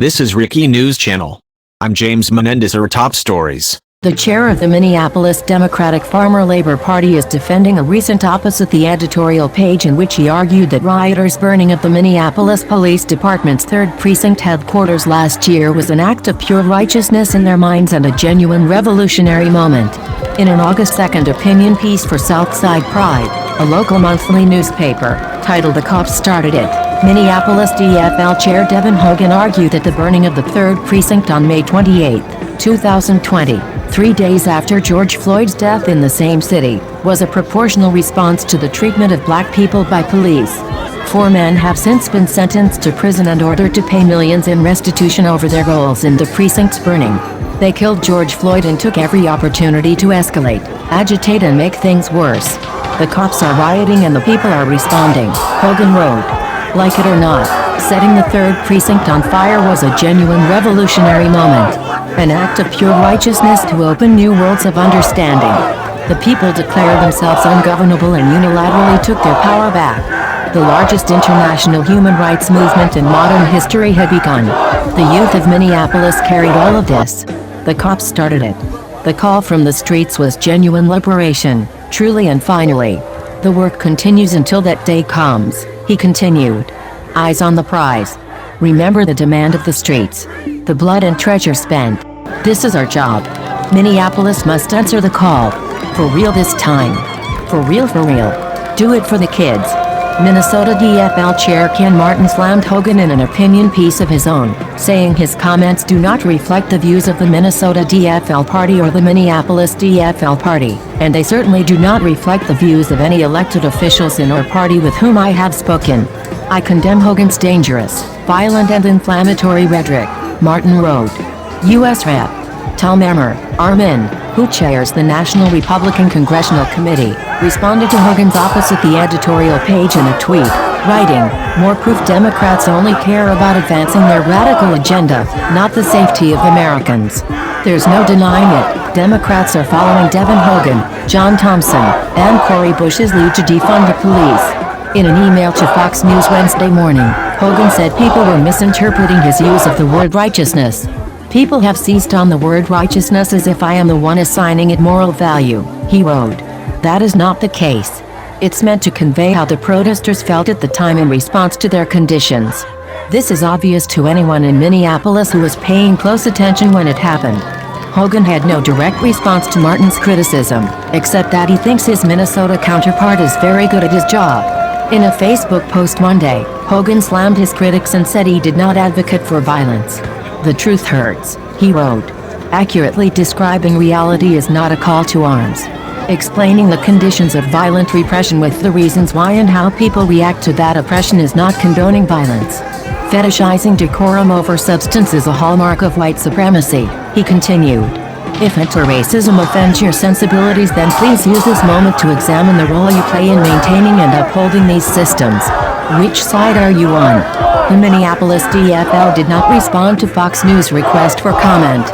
This is Rickie News Channel. I'm James Menendez. Our top stories. The chair of the Minneapolis Democratic Farmer Labor Party is defending a recent opposite the editorial page in which he argued that rioters' burning of the Minneapolis Police Department's Third Precinct headquarters last year was an act of pure righteousness in their minds and a genuine revolutionary moment. In an August 2nd opinion piece for Southside Pride, a local monthly newspaper, titled "The Cops Started It," Minneapolis DFL Chair Devin Hogan argued that the burning of the Third Precinct on May 28, 2020, 3 days after George Floyd's death in the same city, was a proportional response to the treatment of black people by police. 4 men have since been sentenced to prison and ordered to pay millions in restitution over their roles in the precinct's burning. They killed George Floyd and took every opportunity to escalate, agitate and make things worse. The cops are rioting and the people are responding, Hogan wrote. Like it or not, setting the Third Precinct on fire was a genuine revolutionary moment. An act of pure righteousness to open new worlds of understanding. The people declared themselves ungovernable and unilaterally took their power back. The largest international human rights movement in modern history had begun. The youth of Minneapolis carried all of this. The cops started it. The call from the streets was genuine liberation, truly and finally. The work continues until that day comes, he continued. Eyes on the prize. Remember the demand of the streets. The blood and treasure spent. This is our job. Minneapolis must answer the call. For real this time. For real, for real. Do it for the kids. Minnesota DFL Chair Ken Martin slammed Hogan in an opinion piece of his own, saying his comments do not reflect the views of the Minnesota DFL Party or the Minneapolis DFL Party, and they certainly do not reflect the views of any elected officials in our party with whom I have spoken. I condemn Hogan's dangerous, violent and inflammatory rhetoric, Martin wrote. U.S. Rep. Tom Emmer, Armin, who chairs the National Republican Congressional Committee, responded to Hogan's opposite the editorial page in a tweet, writing, "More proof Democrats only care about advancing their radical agenda, not the safety of Americans. There's no denying it, Democrats are following Devin Hogan, John Thompson, and Cori Bush's lead to defund the police." In an email to Fox News Wednesday morning, Hogan said people were misinterpreting his use of the word righteousness. "People have seized on the word righteousness as if I am the one assigning it moral value," he wrote. That is not the case. It's meant to convey how the protesters felt at the time in response to their conditions. This is obvious to anyone in Minneapolis who was paying close attention when it happened. Hogan had no direct response to Martin's criticism, except that he thinks his Minnesota counterpart is very good at his job. In a Facebook post Monday, Hogan slammed his critics and said he did not advocate for violence. "The truth hurts," he wrote. Accurately describing reality is not a call to arms. Explaining the conditions of violent repression with the reasons why and how people react to that oppression is not condoning violence. Fetishizing decorum over substance is a hallmark of white supremacy, he continued. If anti-racism offends your sensibilities, then please use this moment to examine the role you play in maintaining and upholding these systems. Which side are you on? The Minneapolis DFL did not respond to Fox News' request for comment.